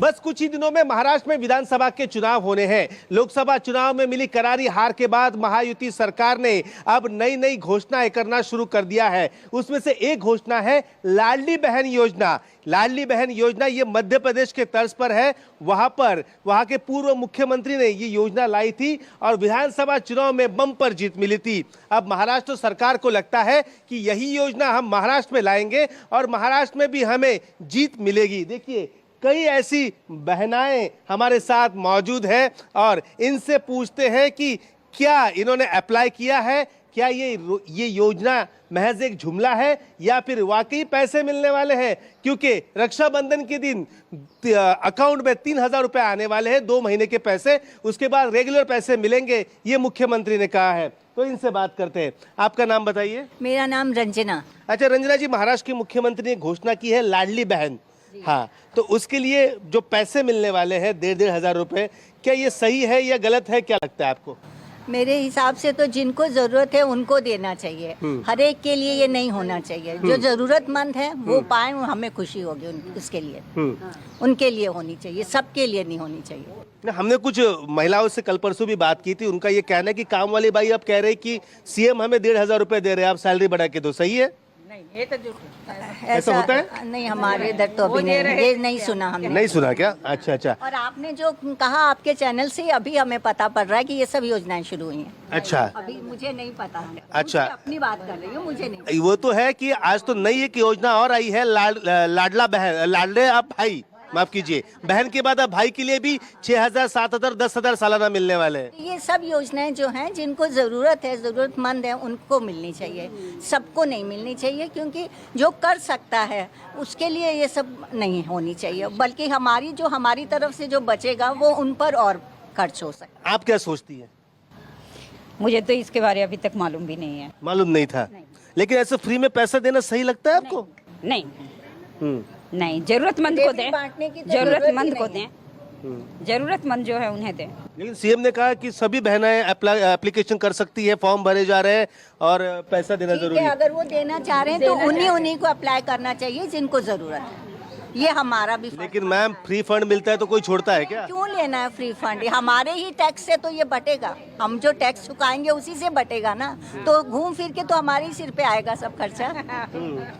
बस कुछ ही दिनों में महाराष्ट्र में विधानसभा के चुनाव होने हैं। लोकसभा चुनाव में मिली करारी हार के बाद महायुति सरकार ने अब नई नई घोषणाएं करना शुरू कर दिया है। उसमें से एक घोषणा है लाडली बहन योजना। लाडली बहन योजना ये मध्य प्रदेश के तर्ज पर है। वहां के पूर्व मुख्यमंत्री ने ये योजना लाई थी और विधानसभा चुनाव में बम्पर जीत मिली थी। अब महाराष्ट्र सरकार को लगता है कि यही योजना हम महाराष्ट्र में लाएंगे और महाराष्ट्र में भी हमें जीत मिलेगी। देखिए, कई ऐसी बहनाएं हमारे साथ मौजूद हैं और इनसे पूछते हैं कि क्या इन्होंने अप्लाई किया है, क्या ये योजना महज एक जुमला है या फिर वाकई पैसे मिलने वाले हैं। क्योंकि रक्षाबंधन के दिन अकाउंट में 3,000 रुपए आने वाले हैं, 2 महीने के पैसे, उसके बाद रेगुलर पैसे मिलेंगे, ये मुख्यमंत्री ने कहा है। तो इनसे बात करते हैं। आपका नाम बताइए। मेरा नाम रंजना। अच्छा रंजना जी, महाराष्ट्र के मुख्यमंत्री ने घोषणा की है लाडली बहन, हाँ, तो उसके लिए जो पैसे मिलने वाले हैं 1,500 हजार रुपए, क्या ये सही है या गलत है, क्या लगता है आपको? मेरे हिसाब से तो जिनको जरूरत है उनको देना चाहिए, हर एक के लिए ये नहीं होना चाहिए। जो जरूरतमंद है वो पाए, हमें खुशी होगी उसके लिए, उनके लिए होनी चाहिए, सबके लिए नहीं होनी चाहिए। हमने कुछ महिलाओं से कल परसों भी बात की थी, उनका ये कहना है कि काम वाली बाई अब कह रहे कि सीएम हमें 1,500 रुपए दे रहे हैं, आप सैलरी बढ़ा के दो, सही है? नहीं, ये तो ऐसा होता है? नहीं, हमारे इधर तो अभी नहीं, ये नहीं सुना हमने। नहीं सुना क्या? अच्छा अच्छा। और आपने जो कहा आपके चैनल से अभी हमें पता पड़ रहा है कि ये सब योजनाएं शुरू हुई हैं। अच्छा, अभी मुझे नहीं पता है। अच्छा, अपनी बात कर रही हूँ, मुझे नहीं। वो तो है कि आज तो नई एक योजना और आई है, लाडला बहन, लाडले अब भाई, माफ कीजिए, बहन के बाद अब भाई के लिए भी 6,000, 7,000, 10,000 सालाना मिलने वाले हैं। ये सब योजनाएं जो हैं, जिनको जरूरत है, जरूरतमंद है, उनको मिलनी चाहिए, सबको नहीं मिलनी चाहिए। क्योंकि जो कर सकता है उसके लिए ये सब नहीं होनी चाहिए, बल्कि हमारी तरफ से जो बचेगा वो उन पर और खर्च हो सकता है। आप क्या सोचती हैं? मुझे तो इसके बारे अभी तक मालूम भी नहीं है। मालूम नहीं था? लेकिन ऐसे फ्री में पैसा देना सही लगता है आपको? नहीं, नहीं, जरूरतमंद को दें, जरूरतमंद को दें, जरूरतमंद जो है उन्हें दें। लेकिन सीएम ने कहा कि सभी बहनें एप्लीकेशन कर सकती है, फॉर्म भरे जा रहे हैं और पैसा देना जरूरी है। अगर वो देना चाह रहे हैं तो उन्हीं को अप्लाई करना चाहिए जिनको जरूरत है। ये हमारा भी। लेकिन मैम, फ्री फंड मिलता है तो कोई छोड़ता है क्या? क्यों लेना है फ्री फंड? हमारे ही टैक्स से तो ये बटेगा, हम जो टैक्स चुकाएंगे उसी से बटेगा ना, तो घूम फिर के तो हमारे ही सिर पे आएगा सब खर्चा।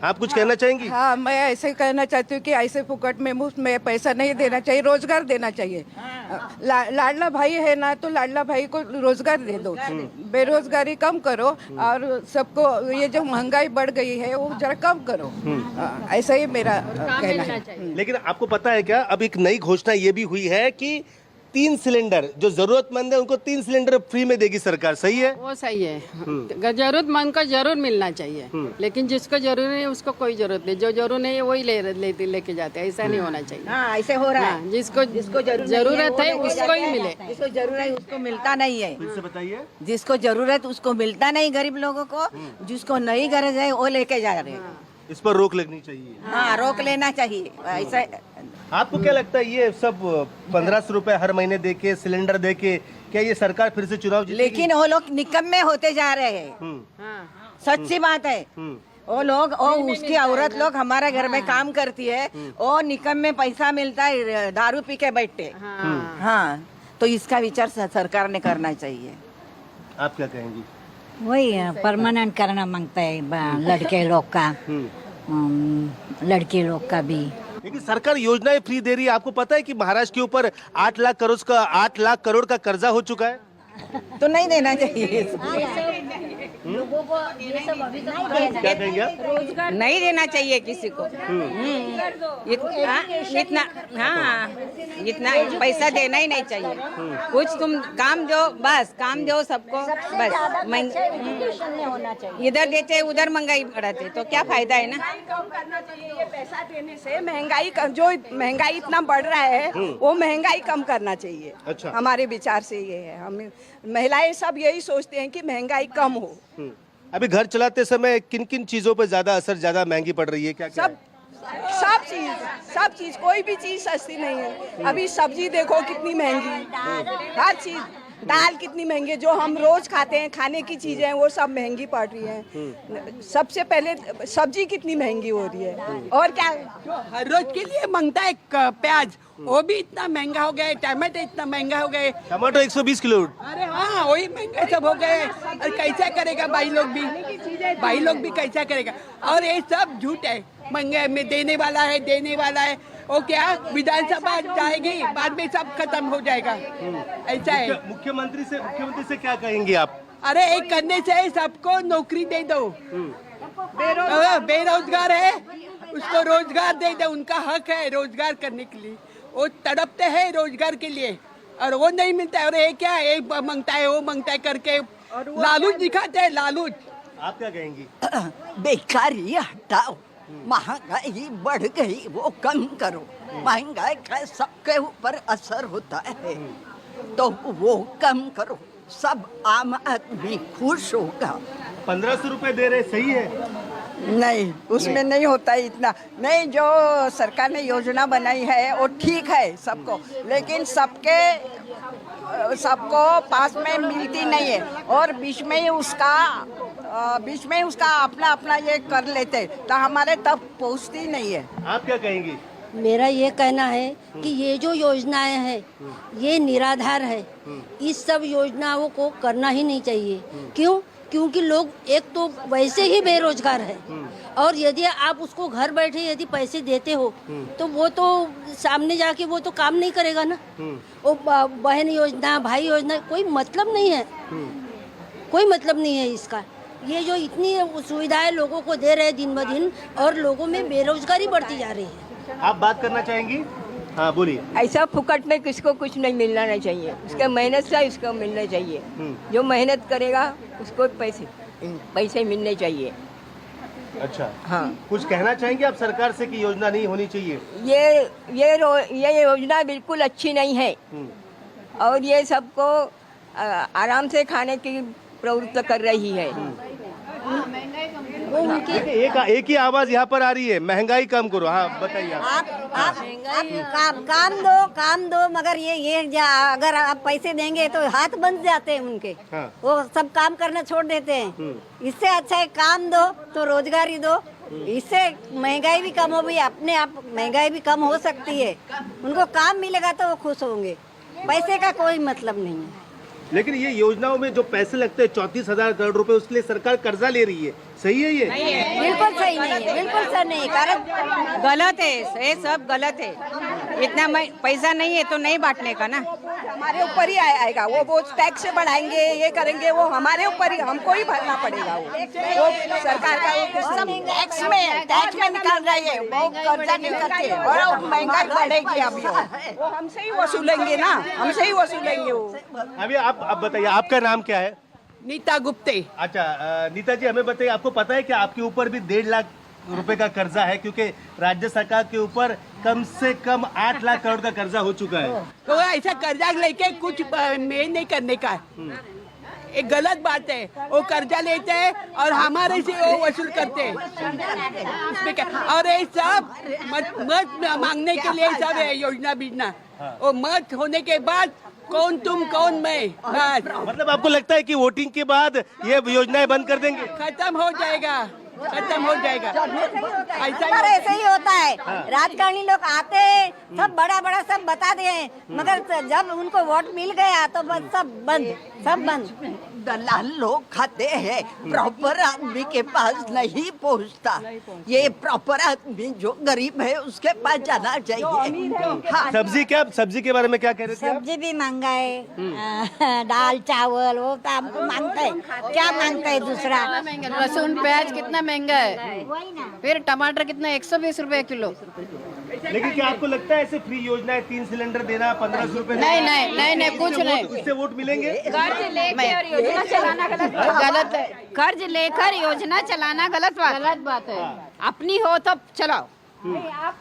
आप कुछ कहना चाहेंगी? हाँ, मैं ऐसे कहना चाहती हूँ कि ऐसे फुकट में, मुफ्त में पैसा नहीं देना चाहिए, रोजगार देना चाहिए। लाडला भाई है ना, तो लाडला भाई को रोजगार दे दो, बेरोजगारी कम करो और सबको ये जो महंगाई बढ़ गई है वो जरा कम करो। ऐसा ही मेरा कहना है। लेकिन आपको पता है क्या, अब एक नई घोषणा ये भी हुई है कि 3 सिलेंडर जो जरूरतमंद है उनको 3 सिलेंडर फ्री में देगी सरकार, सही है? वो सही है, जरूरतमंद को जरूर मिलना चाहिए, लेकिन जिसको जरूर नहीं उसको कोई जरूरत नहीं, जो जरूर नहीं है वही लेके जाते हैं, ऐसा नहीं होना चाहिए। हाँ, ऐसे हो रहा है। जिसको जरूरत है उसको ही मिले, जिसको जरूरत है उसको मिलता नहीं है। फिर से बताइए। जिसको जरूरत उसको मिलता नहीं, गरीब लोगों को, जिसको नहीं गरज है वो लेके जा रहे हैं। इस पर रोक लगनी चाहिए। हाँ, रोक लेना चाहिए। ऐसा आपको क्या लगता है, ये सब 1,500 रुपए हर महीने देके, सिलेंडर देके, क्या ये सरकार फिर से चुनाव जीतेगी? लेकिन वो लोग निकम्मे होते जा रहे हैं, सच्ची बात है। वो लोग, उसकी औरत लोग हमारे घर में काम करती है, वो निकम्मे पैसा मिलता है, दारू पी के बैठते। हाँ, तो इसका विचार सरकार ने करना चाहिए। आप क्या कहेंगी? वही परमानेंट करना मांगता है लड़के लोग का, लड़की लोग का भी। लेकिन सरकार योजनाएं फ्री दे रही है। आपको पता है कि महाराष्ट्र के ऊपर 8 लाख करोड़ का कर्जा हो चुका है? तो नहीं देना चाहिए लोगों को ये सब अभी तक क्या कहेंगे आप? नहीं देना चाहिए किसी को इतना, हाँ, इतना पैसा देना ही नहीं चाहिए। कुछ तुम काम दो, बस काम दो सबको, बस। होना चाहिए। इधर देते उधर महंगाई बढ़ाते तो क्या फायदा है ना। कम करना चाहिए, ये पैसा देने से महंगाई इतना बढ़ रहा है, वो महंगाई कम करना चाहिए। अच्छा। हमारे विचार से ये है, हम महिलाएं सब यही सोचते हैं कि महंगाई कम हो। अभी घर चलाते समय किन किन चीजों पर ज्यादा असर, ज्यादा महंगी पड़ रही है, क्या क्या सब चीज कोई भी चीज सस्ती नहीं है। अभी सब्जी देखो कितनी महंगी, हर चीज दाल कितनी महंगी है, जो हम रोज खाते हैं खाने की चीजें हैं वो सब महंगी पड़ रही हैं। सबसे पहले सब्जी कितनी महंगी हो रही है, और क्या हर रोज के लिए मांगता है प्याज, वो भी इतना महंगा हो गया है, टमाटर इतना महंगा हो गए, टमाटो 120 किलो। अरे हाँ वही महंगा सब हो गए। और कैसा करेगा भाई लोग भी कैसा करेगा। और ये सब झूठ है, महंगे में देने वाला है वो क्या विधानसभा जाएगी बाद में सब खत्म हो जाएगा, ऐसा है। मुख्यमंत्री से क्या कहेंगे आप? अरे एक करने से सबको नौकरी दे दो, बेरोजगार है उसको रोजगार दे दो, उनका हक है रोजगार करने के लिए, वो तड़पते हैं रोजगार के लिए और वो नहीं मिलता है। और ये क्या एक मांगता है वो मांगता है करके लालूच दिखाते हैं, लालूच। आप क्या कहेंगी? बेकारी हटाओ, महंगाई बढ़ गई वो कम करो, महंगाई का सबके ऊपर असर होता है तो वो कम करो, सब आम आदमी खुश होगा। 1500 रुपए दे रहे, सही है? नहीं, उसमें नहीं होता है इतना नहीं। जो सरकार ने योजना बनाई है वो ठीक है सबको, लेकिन सबको पास में मिलती नहीं है, और बीच में ही उसका अपना ये कर लेते तो हमारे तक पहुंचती नहीं है। आप क्या कहेंगी? मेरा ये कहना है कि ये जो योजनाएं हैं ये निराधार है, इस सब योजनाओं को करना ही नहीं चाहिए। क्यों? क्योंकि लोग एक तो वैसे ही बेरोजगार है, और यदि आप उसको घर बैठे यदि पैसे देते हो तो वो तो सामने जाके वो तो काम नहीं करेगा ना। वो बहन योजना, भाई योजना, कोई मतलब नहीं है, कोई मतलब नहीं है इसका। ये जो इतनी सुविधाएं लोगों को दे रहे हैं दिन ब दिन, और लोगों में बेरोजगारी बढ़ती जा रही है। आप बात करना चाहेंगी? हाँ बोलिए। ऐसा फुकट में किसको कुछ नहीं मिलना नहीं चाहिए, उसके मेहनत से उसको मिलना चाहिए। जो मेहनत करेगा उसको पैसे मिलने चाहिए। अच्छा, हाँ। कुछ कहना चाहेंगे आप सरकार से कि योजना नहीं होनी चाहिए? ये योजना बिल्कुल अच्छी नहीं है, और ये सबको आराम से खाने की प्रवृत्ति कर रही है। एक ही आवाज यहाँ पर आ रही है, महंगाई कम करो। हाँ बताइए आप काम दो मगर ये अगर आप पैसे देंगे तो हाथ बंद जाते हैं उनके। हाँ। वो सब काम करना छोड़ देते हैं। इससे अच्छा है काम दो तो रोजगारी दो, इससे महंगाई भी कम हो भी, अपने आप महंगाई भी कम हो सकती है। उनको काम मिलेगा तो वो खुश होंगे, पैसे का कोई मतलब नहीं है। लेकिन ये योजनाओं में जो पैसे लगते हैं 34,000 करोड़ रुपए, उसके लिए सरकार कर्जा ले रही है, सही है ये? बिल्कुल सही नहीं है, बिल्कुल सही नहीं है, कारण गलत है, ये सब गलत है। इतना पैसा नहीं है तो नहीं बांटने का ना, हमारे ऊपर ही आएगा वो टैक्स से बढ़ाएंगे, ये करेंगे, वो हमारे ऊपर ही, हमको ही भरना पड़ेगा। वो सरकार का टैक्स में निकाल रही है, वो कर्जा नहीं करते, और महंगाई बढ़ेगी अभी वो हमसे ही वसूलेंगे ना, हमसे ही वसूलेंगे वो। अभी आप बताइए, आपका नाम क्या है? नीता गुप्ते। अच्छा नीता जी, हमें बताइए, आपको पता है कि आपके ऊपर भी 1.5 लाख रुपए का कर्जा है, क्योंकि राज्य सरकार के ऊपर कम से कम 8 लाख करोड़ का कर्जा हो चुका है। तो ऐसा कर्जा लेके कुछ मेल नहीं करने का, एक गलत बात है। वो कर्जा लेते हैं और हमारे से वो वसूल करते हैं, उसमें क्या? और ये सब मत मांगने के लिए सब है योजना बीजना, वो मत होने के बाद कौन तुम कौन मैं, बस। मतलब आपको लगता है कि वोटिंग के बाद ये योजनाएं बंद कर देंगे? खत्म हो जाएगा, खत्म हो जाएगा। ऐसे ही होता है, राजकारणी लोग आते हैं, सब बड़ा सब बता दे, मगर जब उनको वोट मिल गया तो बस सब बंद। दलाल लोग खाते हैं, प्रॉपर आदमी के पास नहीं पहुंचता। ये प्रॉपर आदमी जो गरीब है उसके पास जाना चाहिए। हाँ। सब्जी के बारे में क्या कह रहे थे आप? सब्जी भी महंगा है, दाल चावल वो तो हमको मांगता है, क्या मांगता है दूसरा? लहसुन प्याज कितना महंगा है, फिर टमाटर कितना 120 रुपए किलो। लेकिन क्या आपको लगता है ऐसे फ्री योजनाएं, 3 सिलेंडर देना, 1500 रुपए नहीं, कुछ नहीं। इससे वोट मिलेंगे? कर्ज लेकर योजना चलाना गलत है। कर्ज लेकर योजना चलाना गलत बात है। अपनी हो तो चलाओ। आप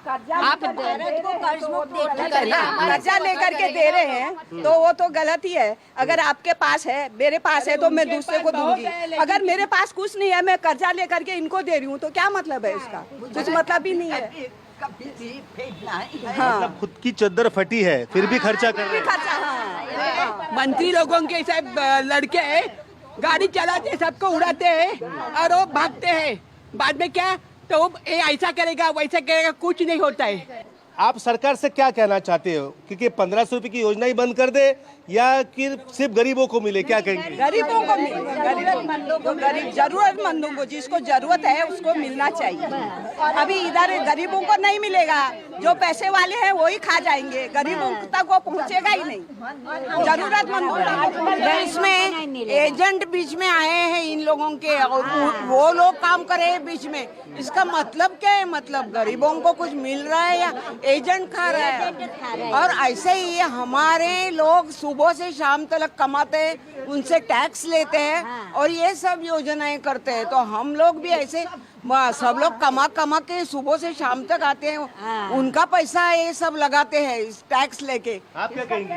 कर्जा लेकर के दे रहे हैं तो वो तो गलत ही है। अगर आपके पास है, मेरे पास है तो मैं दूसरे को दूंगी। अगर मेरे पास कुछ नहीं है, मैं कर्जा लेकर के इनको दे रही हूँ तो क्या मतलब है इसका? कुछ मतलब ही नहीं है। मतलब खुद की चद्दर फटी है फिर भी खर्चा कर रहे हैं। खर्चा, हाँ। मंत्री लोगों के सब लड़के गाड़ी चलाते सबको उड़ाते हैं और वो भागते हैं। बाद में क्या तो ये ऐसा करेगा वैसा करेगा, कुछ नहीं होता है। आप सरकार से क्या कहना चाहते हो, क्योंकि 1500 रुपए की योजना ही बंद कर दे या कि सिर्फ गरीबों को मिले, क्या कहेंगे? गरीबों को जरूरतमंदों को, गरीब जरूरतमंदों को जिसको जरूरत है उसको मिलना चाहिए। अभी इधर गरीबों को नहीं मिलेगा, जो पैसे वाले हैं वो ही खा जाएंगे, गरीबों तक वो पहुंचेगा ही नहीं। जरूरतमंदों इसमें एजेंट बीच में आए हैं इन लोगों के और वो लोग काम कर रहे हैं बीच में। इसका मतलब क्या है? मतलब गरीबों को कुछ मिल रहा है या एजेंट खा रहा है? और ऐसे ही हमारे लोग सुबह से शाम तक कमाते हैं, उनसे टैक्स लेते हैं और ये सब योजनाएं करते हैं। तो हम लोग भी ऐसे सब लोग कमा के सुबह से शाम तक आते हैं, उनका पैसा ये सब लगाते हैं इस टैक्स लेके। आप क्या कहेंगी?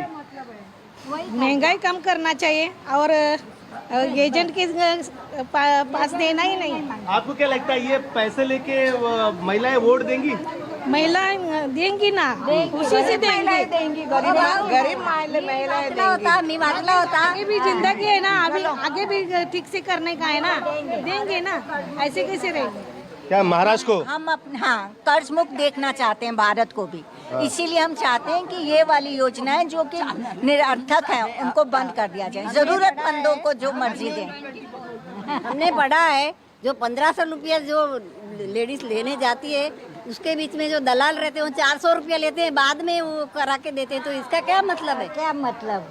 महंगाई कम करना चाहिए और एजेंट के पास देना ही नहीं। आपको क्या लगता है ये पैसे लेके महिलाएं वोट देंगी? महिलाएं देंगी ना, उसी से देंगी। गरीब महिलाएं आगे भी जिंदगी है ना, अभी आगे भी ठीक से करने का है ना, देंगे ना, ऐसे कैसे रहेंगे? क्या महाराष्ट्र को हम अपना कर्ज मुक्त देखना चाहते हैं, भारत को भी। इसीलिए हम चाहते हैं कि ये वाली योजनाएं जो कि निरर्थक हैं उनको बंद कर दिया जाए, जरूरतमंदों को जो मर्जी दें। हमने पढ़ा है जो 1500 रुपया जो लेडीज लेने जाती है उसके बीच में जो दलाल रहते हैं वो 400 रुपया लेते हैं, बाद में वो करा के देते हैं। तो इसका क्या मतलब है? क्या मतलब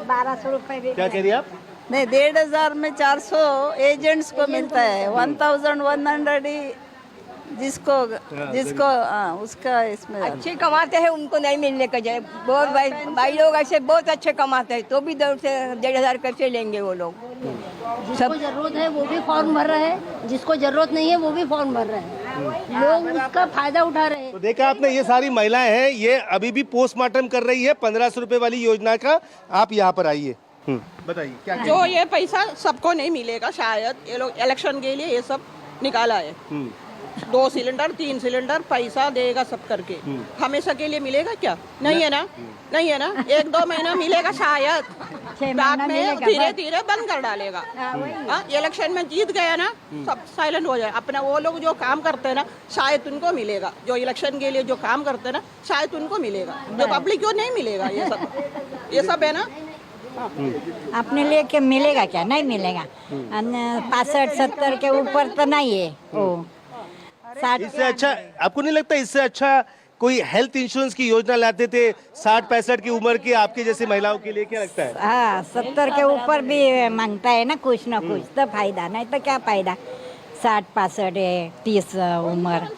1200 रुपये? क्या कह रही आप? नहीं, 1500 में 400 एजेंट्स को मिलता है, 1100 जिसको उसका इसमें अच्छे कमाते हैं उनको नहीं मिलने का चाहिए। बहुत भाई लोग ऐसे बहुत अच्छे कमाते हैं तो भी 1,500 कैसे लेंगे वो लोग? जिसको जरूरत है वो भी फॉर्म भर रहे हैं, जिसको जरूरत नहीं है वो भी फॉर्म भर रहे हैं, लोग उसका फायदा उठा रहे हैं। तो देखा आपने, ये सारी महिलाएं हैं, ये अभी भी पोस्टमार्टम कर रही है 1500 रुपए वाली योजना का। आप यहाँ पर आइए, बताइए क्या जो ये पैसा सबको नहीं मिलेगा शायद, ये लोग इलेक्शन के लिए ये सब निकाला है। 2 सिलेंडर 3 सिलेंडर पैसा देगा सब करके, हमेशा के लिए मिलेगा क्या? नहीं है ना, नहीं है ना। 1-2 महीना मिलेगा शायद, बाद में धीरे धीरे बंद कर डालेगा। इलेक्शन में जीत गया ना, सब साइलेंट हो जाए। अपना वो लोग जो काम करते हैं ना शायद उनको मिलेगा, जो इलेक्शन के लिए जो काम करते हैं ना शायद उनको मिलेगा, जो पब्लिक को नहीं मिलेगा। ये सब है ना। अपने लिए के मिलेगा क्या? नहीं मिलेगा। 65-70 के ऊपर तो नहीं है वो। इससे अच्छा आपको नहीं लगता, इससे अच्छा कोई हेल्थ इंश्योरेंस की योजना लाते थे 60-65 की उम्र की आपके जैसे महिलाओं के लिए? क्या लगता है? हाँ, 70 के ऊपर भी मांगता है ना कुछ ना कुछ, तो फायदा, नहीं तो क्या फायदा। 60-65 30 उम्र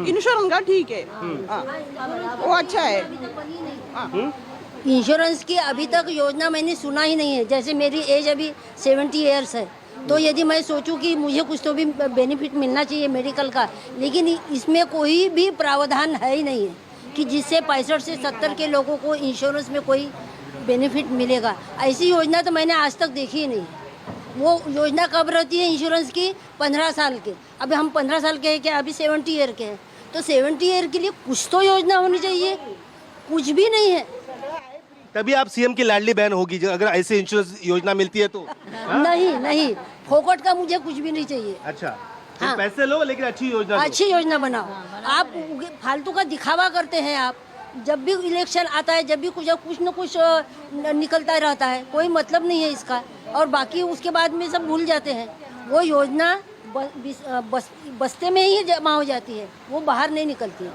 इंश्योरेंस का ठीक है, वो अच्छा है। इंश्योरेंस की अभी तक योजना मैंने सुना ही नहीं है। जैसे मेरी एज अभी 70 ईयर्स है, तो यदि मैं सोचूं कि मुझे कुछ तो भी बेनिफिट मिलना चाहिए मेडिकल का, लेकिन इसमें कोई भी प्रावधान है ही नहीं है कि जिससे 65 से 70 के लोगों को इंश्योरेंस में कोई बेनिफिट मिलेगा। ऐसी योजना तो मैंने आज तक देखी ही नहीं। वो योजना कब रहती है इंश्योरेंस की? 15 साल के। अभी हम 15 साल के हैं क्या? अभी 70 ईयर के हैं, तो 70 ईयर के लिए कुछ तो योजना होनी चाहिए, कुछ भी नहीं है। तभी आप सीएम की लाडली बहन होगी अगर ऐसे इंश्योरेंस योजना मिलती है तो। नहीं, फोकट का मुझे कुछ भी नहीं चाहिए। अच्छा, तो पैसे लो लेकिन अच्छी योजना दो। अच्छी योजना बनाओ। आप फालतू का दिखावा करते हैं। आप जब भी इलेक्शन आता है, जब भी कुछ न कुछ निकलता रहता है, कोई मतलब नहीं है इसका, और बाकी उसके बाद में सब भूल जाते हैं। वो योजना बस्ते में ही जमा हो जाती है, वो बाहर नहीं निकलती है।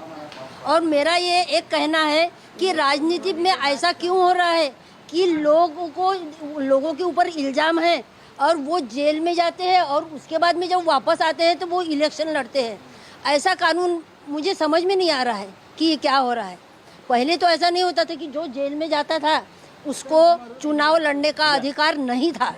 और मेरा ये एक कहना है कि राजनीति में ऐसा क्यों हो रहा है कि लोगों के ऊपर इल्ज़ाम है और वो जेल में जाते हैं और उसके बाद में जब वापस आते हैं तो वो इलेक्शन लड़ते हैं। ऐसा कानून मुझे समझ में नहीं आ रहा है कि ये क्या हो रहा है। पहले तो ऐसा नहीं होता था कि जो जेल में जाता था उसको चुनाव लड़ने का अधिकार नहीं था।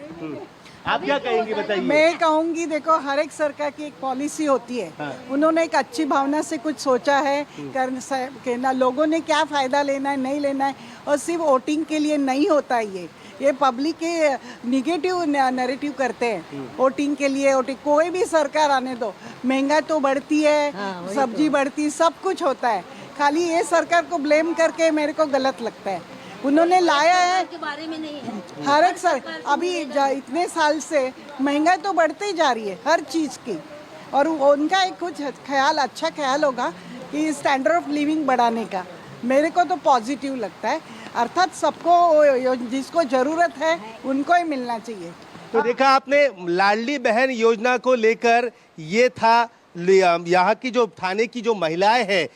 आप क्या कहेंगी बताइए? मैं कहूँगी, देखो हर एक सरकार की एक पॉलिसी होती है। उन्होंने एक अच्छी भावना से कुछ सोचा है कि ना लोगों ने क्या फ़ायदा लेना है, नहीं लेना है, और सिर्फ वोटिंग के लिए नहीं होता है। ये पब्लिक के निगेटिव नैरेटिव करते हैं वोटिंग के लिए। कोई भी सरकार आने दो, महंगाई तो बढ़ती है, सब्जी बढ़ती, सब कुछ होता है। खाली ये सरकार को ब्लेम करके मेरे को गलत लगता है। उन्होंने लाया है के बारे में नहीं है। हर एक सर अभी इतने साल से महंगाई तो बढ़ती ही जा रही है हर चीज़ की, और उनका एक कुछ ख्याल, अच्छा ख्याल होगा कि स्टैंडर्ड ऑफ लिविंग बढ़ाने का। मेरे को तो पॉजिटिव लगता है, अर्थात सबको जिसको ज़रूरत है उनको ही मिलना चाहिए। तो देखा आपने, लाडली बहन योजना को लेकर ये था यहाँ की जो थाने की जो महिलाएं हैं,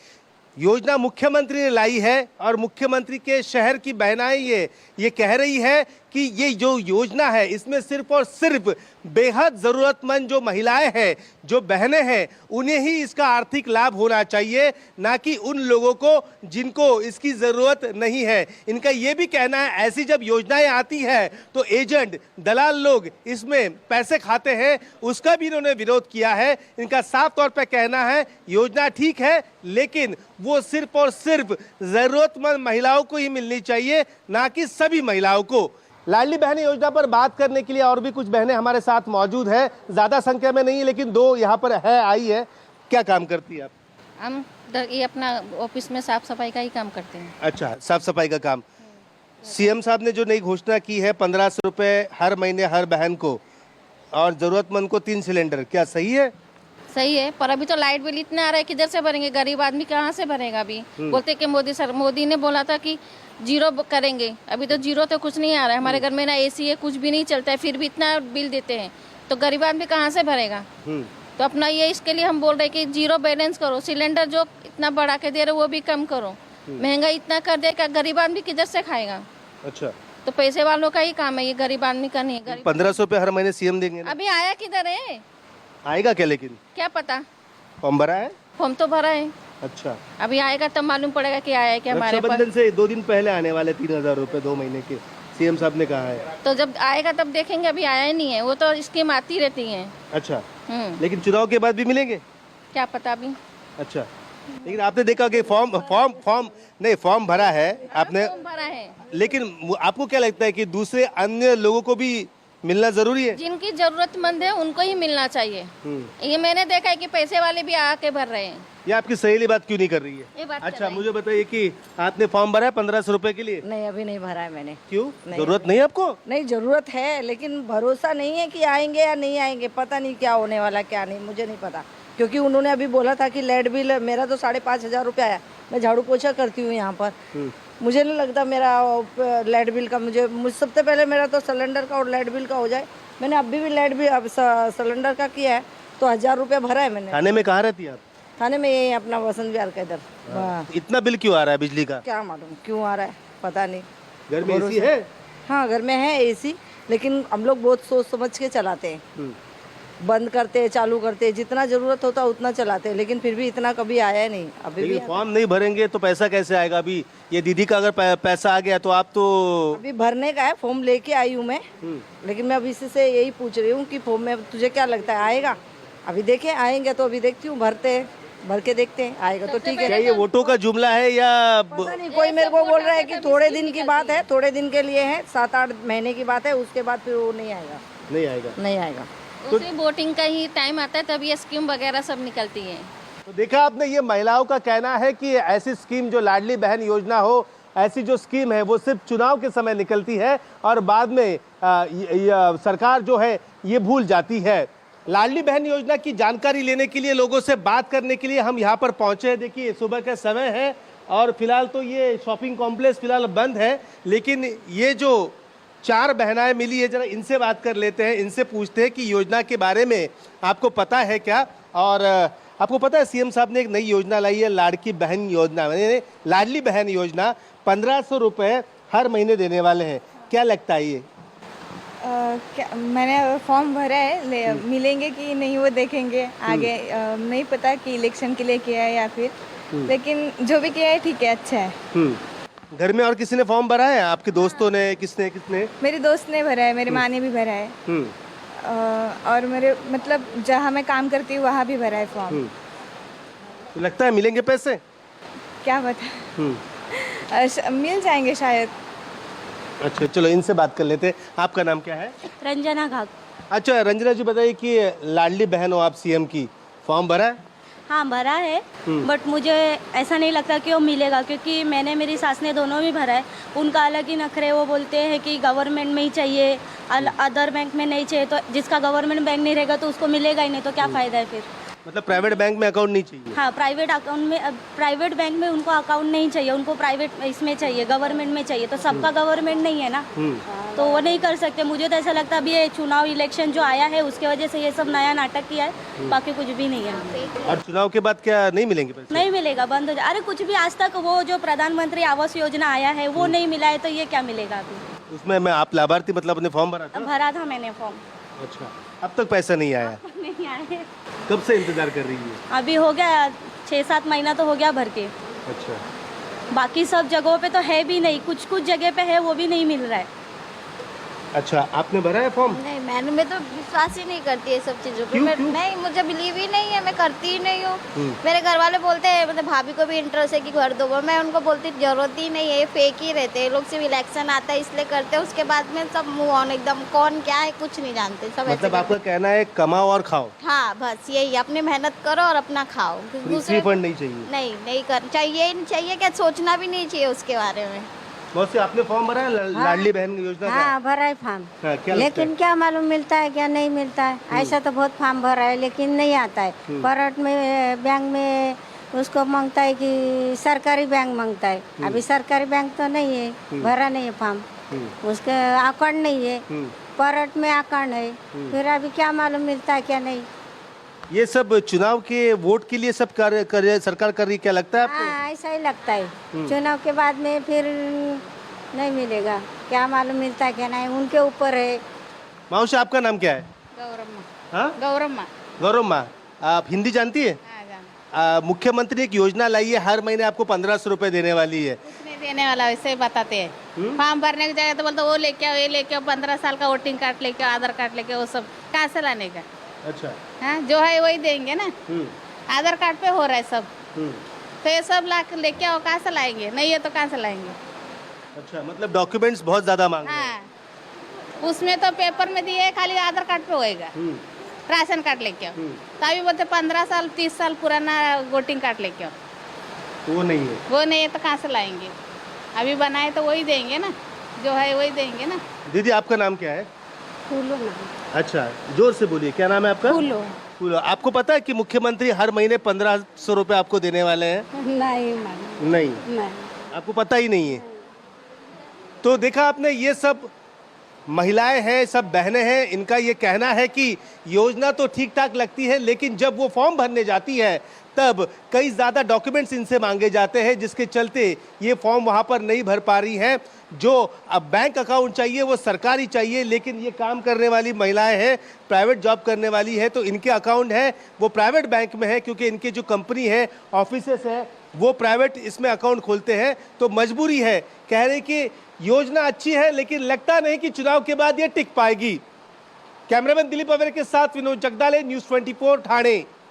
योजना मुख्यमंत्री ने लाई है और मुख्यमंत्री के शहर की बहनाएं ये कह रही है कि ये जो योजना है इसमें सिर्फ और सिर्फ बेहद ज़रूरतमंद जो महिलाएं हैं, जो बहनें हैं, उन्हें ही इसका आर्थिक लाभ होना चाहिए, ना कि उन लोगों को जिनको इसकी ज़रूरत नहीं है। इनका ये भी कहना है ऐसी जब योजनाएं आती है तो एजेंट, दलाल लोग इसमें पैसे खाते हैं, उसका भी इन्होंने विरोध किया है। इनका साफ तौर पर कहना है योजना ठीक है, लेकिन वो सिर्फ और सिर्फ ज़रूरतमंद महिलाओं को ही मिलनी चाहिए, ना कि सभी महिलाओं को। लाडली बहन योजना पर बात करने के लिए और भी कुछ बहनें हमारे साथ मौजूद है, ज्यादा संख्या में नहीं, लेकिन दो यहाँ पर आई है। क्या काम करती है आप? हम ये अपना ऑफिस में साफ सफाई का ही काम करते हैं। अच्छा, साफ सफाई का काम। सीएम साहब ने जो नई घोषणा की है 1500 रुपए हर महीने हर बहन को, और जरूरतमंद को 3 सिलेंडर, क्या सही है? सही है, पर अभी तो लाइट बिल इतना आ रहा है, किधर से भरेंगे? गरीब आदमी कहाँ से भरेगा? अभी बोलते कि मोदी ने बोला था कि जीरो करेंगे, अभी तो जीरो तो कुछ नहीं आ रहा है। हमारे घर में ना एसी है, कुछ भी नहीं चलता है, फिर भी इतना बिल देते हैं, तो गरीब आदमी कहाँ से भरेगा? तो अपना ये इसके लिए हम बोल रहे हैं कि जीरो बैलेंस करो, सिलेंडर जो इतना बढ़ा के दे रहे वो भी कम करो, महंगाई इतना कर दे का गरीब आदमी किधर से खाएगा? अच्छा, तो पैसे वालों का ही काम है, ये गरीब आदमी का नहीं है। 1500 रुपए हर महीने सीएम देंगे ना? अभी आया किधर है? आएगा क्या? लेकिन क्या पता, फॉर्म भरा है? फॉर्म तो भरा है। अच्छा, अभी आएगा तब मालूम पड़ेगा कि आया है क्या हमारे पास। रक्षाबंधन से 2 दिन पहले आने वाले 3000 रुपए 2 महीने के, सीएम साहब ने कहा है। तो जब आएगा तब देखेंगे, अभी आया ही नहीं है, वो तो स्कीम आती रहती है। अच्छा, लेकिन चुनाव के बाद भी मिलेंगे? क्या पता अभी। अच्छा, लेकिन आपने देखा कि फॉर्म भरा है आपने, फॉर्म भरा है, लेकिन आपको क्या लगता है कि दूसरे अन्य लोगों को भी मिलना जरूरी है? जिनकी जरूरतमंद है उनको ही मिलना चाहिए। ये मैंने देखा है कि पैसे वाले भी आके भर रहे हैं। ये आपकी सहेली बात क्यों नहीं कर रही है? ये बात अच्छा, मुझे बताइए कि आपने फॉर्म भरा है 1500 रुपए के लिए? नहीं, अभी नहीं भरा है मैंने। क्यों? जरूरत नहीं है आपको? नहीं, जरूरत है, लेकिन भरोसा नहीं है कि आएंगे या नहीं आएंगे। पता नहीं क्या होने वाला, क्या नहीं, मुझे नहीं पता, क्योंकि उन्होंने अभी बोला था कि लाइट बिल मेरा तो 5500 रुपया आया। मैं झाड़ू पोछा करती हूँ यहाँ पर, मुझे नहीं लगता मेरा लाइट बिल का, मुझे सबसे पहले मेरा तो सिलेंडर का और लाइट बिल का हो जाए। मैंने अभी भी लाइट बिल सिलेंडर का किया है, तो 1000 रुपया भरा है मैंने। थाने में कहाँ रहती है आप? थाने में ये अपना वसंत विहार का इधर। इतना बिल क्यों आ रहा है बिजली का? क्या मालूम क्यों आ रहा है, पता नहीं। घर में एसी है? हाँ, घर में है एसी, लेकिन हम लोग बहुत सोच समझ के चलाते हैं, बंद करते चालू करते, जितना जरूरत होता उतना चलाते हैं, लेकिन फिर भी इतना कभी आया नहीं। अभी भी फॉर्म नहीं भरेंगे तो पैसा कैसे आएगा? अभी ये दीदी का अगर पैसा आ गया तो आप तो अभी भरने का है, फॉर्म लेके आई हूँ मैं, लेकिन मैं अभी इसी से यही पूछ रही हूँ कि फॉर्म में तुझे क्या लगता है आएगा? अभी देखें, आएंगे तो अभी देखती हूँ, भर के देखते हैं, आएगा तो ठीक है। क्या ये वोटों का जुमला है या पता नहीं, कोई मेरे को बोल रहा है कि थोड़े दिन की बात है, थोड़े दिन के लिए है, 7-8 महीने की बात है, उसके बाद फिर वो नहीं आएगा। नहीं आएगा। उसे वोटिंग का ही टाइम आता है तब ये स्कीम वगैरह सब निकलती है। तो देखा आपने, ये महिलाओं का कहना है कि ऐसी स्कीम जो लाडली बहन योजना हो, ऐसी जो स्कीम है वो सिर्फ चुनाव के समय निकलती है और बाद में सरकार जो है ये भूल जाती है। लाडली बहन योजना की जानकारी लेने के लिए, लोगों से बात करने के लिए हम यहाँ पर पहुंचे हैं। देखिए, सुबह का समय है और फिलहाल तो ये शॉपिंग कॉम्प्लेक्स फिलहाल बंद है, लेकिन ये जो 4 बहनाएं मिली है, जरा इनसे बात कर लेते हैं, इनसे पूछते हैं कि योजना के बारे में आपको पता है क्या? और आपको पता है सीएम साहब ने एक नई योजना लाई है, लाड़की बहन योजना, लाडली बहन योजना, 1500 रुपए हर महीने देने वाले हैं। क्या लगता है ये? मैंने फॉर्म भरा है, मिलेंगे कि नहीं वो देखेंगे आगे। नहीं पता कि इलेक्शन के लिए किया है या फिर, लेकिन जो भी किया है ठीक है, अच्छा है। घर में और किसी ने फॉर्म भरा है? आपके दोस्तों ने? किसने? मेरे दोस्त ने भरा है, मेरी माँ ने भी भरा है, और मेरे मतलब जहाँ मैं काम करती हूँ वहाँ भी भरा है फॉर्म। तो लगता है मिलेंगे पैसे? क्या पता, मिल जाएंगे शायद। अच्छा, चलो इनसे बात कर लेते हैं। आपका नाम क्या है? रंजना घाग। अच्छा, रंजना जी बताइए कि लाडली बहन हो आप सीएम की, फॉर्म भरा है? हाँ भरा है, बट मुझे ऐसा नहीं लगता कि वो मिलेगा, क्योंकि मैंने मेरी सास ने दोनों भी भरा है। उनका अलग ही नखरे, वो बोलते हैं कि गवर्नमेंट में ही चाहिए, अदर बैंक में नहीं चाहिए। तो जिसका गवर्नमेंट बैंक नहीं रहेगा तो उसको मिलेगा ही नहीं, तो क्या फ़ायदा है फिर। मतलब प्राइवेट बैंक में अकाउंट नहीं चाहिए? हाँ, प्राइवेट बैंक में उनको अकाउंट नहीं चाहिए, उनको प्राइवेट इसमें चाहिए, गवर्नमेंट में चाहिए। तो सबका गवर्नमेंट नहीं है ना, तो वो नहीं कर सकते। मुझे तो ऐसा लगता है अभी ये चुनाव इलेक्शन जो आया है उसके वजह से ये सब नया नाटक किया है, बाकी कुछ भी नहीं है। और चुनाव के बाद क्या नहीं मिलेंगे पैसे? नहीं मिलेगा, बंद हो जाए। अरे कुछ भी आज तक वो जो प्रधानमंत्री आवास योजना आया है वो नहीं मिला है, तो ये क्या मिलेगा अभी। उसमें मैं आप लाभार्थी मतलब अपने फॉर्म भरा था? भरा था मैंने फॉर्म। अच्छा, अब तक पैसा नहीं आया? नहीं आए, कब से इंतजार कर रही है? अभी हो गया 6-7 महीना तो हो गया भर के। अच्छा, बाकी सब जगहों पे तो है भी नहीं, कुछ कुछ जगह पे है वो भी नहीं मिल रहा है। अच्छा, आपने भरा है फॉर्म? नहीं, मैं तो विश्वास ही नहीं करती है सब चीज़ों पे। नहीं, मुझे बिलीव ही नहीं है, मैं करती ही नहीं हूँ। मेरे घर वाले बोलते हैं, मतलब भाभी को भी इंटरेस्ट है कि घर दो, मैं उनको बोलती जरूरत ही नहीं है, ये फेक ही रहते हैं लोग, सिर्फ इलेक्शन आता है इसलिए करते हैं, उसके बाद में सब मूव ऑन, एकदम कौन क्या है कुछ नहीं जानते सब। मतलब आपका कहना है कमाओ और खाओ? हाँ, बस यही, अपनी मेहनत करो और अपना खाओ। दूसरे फंड नहीं चाहिए? नहीं कर चाहिए क्या, सोचना भी नहीं चाहिए उसके बारे में। बहुत से आपने फॉर्म भरा है लाडली बहन योजना का? हाँ भरा है फॉर्म, लेकिन क्या मालूम मिलता है क्या नहीं मिलता है। ऐसा तो बहुत फॉर्म भरा है लेकिन नहीं आता है। प्राइवेट में बैंक में उसको मांगता है कि सरकारी बैंक मांगता है, अभी सरकारी बैंक तो नहीं है, भरा नहीं है फॉर्म, उसके अकाउंट नहीं है, प्राइवेट में अकाउंट है, फिर अभी क्या मालूम मिलता है क्या नहीं। ये सब चुनाव के वोट के लिए सब सरकार कर रही है, क्या लगता है आपको? हाँ ऐसा ही लगता है, चुनाव के बाद में फिर नहीं मिलेगा, क्या मालूम मिलता है क्या नहीं, उनके ऊपर है। माउशी, आपका नाम क्या है? गौरम्मा। गौरम्मा। गौरम्मा, आप हिंदी जानती है? मुख्यमंत्री ने एक योजना लाई है, हर महीने आपको 1500 रुपए देने वाली है। कुछ नहीं देने वाला, वैसे ही बताते हैं। फॉर्म भरने की जगह तो बोलते वो लेके आओ, ये लेके आओ, 15 साल का वोटिंग कार्ड लेके आओ, आधार कार्ड लेके, वो सब कहाँ से लाने का? अच्छा, हाँ, जो है वही देंगे ना, आधार कार्ड पे हो रहा है सब, तो ये सब लेके आओ, कहाँ से लाएंगे? नहीं है तो कहाँ से लाएंगे? अच्छा, मतलब डॉक्यूमेंट्स बहुत ज्यादा मांग रहे हैं। हाँ, उसमें तो पेपर में दिए खाली आधार कार्ड पे होएगा, राशन कार्ड लेके आओ, तभी बोलते 15 साल 30 साल पुराना वोटिंग कार्ड लेके आओ, वो नहीं है। वो नहीं है तो कहाँ से लाएंगे? अभी बनाए तो वही देंगे ना, जो है वही देंगे ना। दीदी, आपका नाम क्या है? फूलो नाम। अच्छा, जोर से बोलिए, क्या नाम है आपका? फूलो। फूलो। आपको पता है कि मुख्यमंत्री हर महीने 1500 रुपए आपको देने वाले हैं? नहीं, आपको पता ही नहीं है। तो देखा आपने, ये सब महिलाएं हैं, सब बहनें हैं, इनका ये कहना है कि योजना तो ठीक ठाक लगती है, लेकिन जब वो फॉर्म भरने जाती है तब कई ज़्यादा डॉक्यूमेंट्स इनसे मांगे जाते हैं, जिसके चलते ये फॉर्म वहाँ पर नहीं भर पा रही हैं। जो अब बैंक अकाउंट चाहिए वो सरकारी चाहिए, लेकिन ये काम करने वाली महिलाएं हैं, प्राइवेट जॉब करने वाली है, तो इनके अकाउंट है वो प्राइवेट बैंक में है, क्योंकि इनके जो कंपनी है, ऑफिसेस है, वो प्राइवेट इसमें अकाउंट खोलते हैं। तो मजबूरी है, कह रहे कि योजना अच्छी है लेकिन लगता नहीं कि चुनाव के बाद ये टिक पाएगी। कैमरामैन दिलीप अवेरे के साथ विनोद जगदाले, न्यूज़ 24 ठाणे।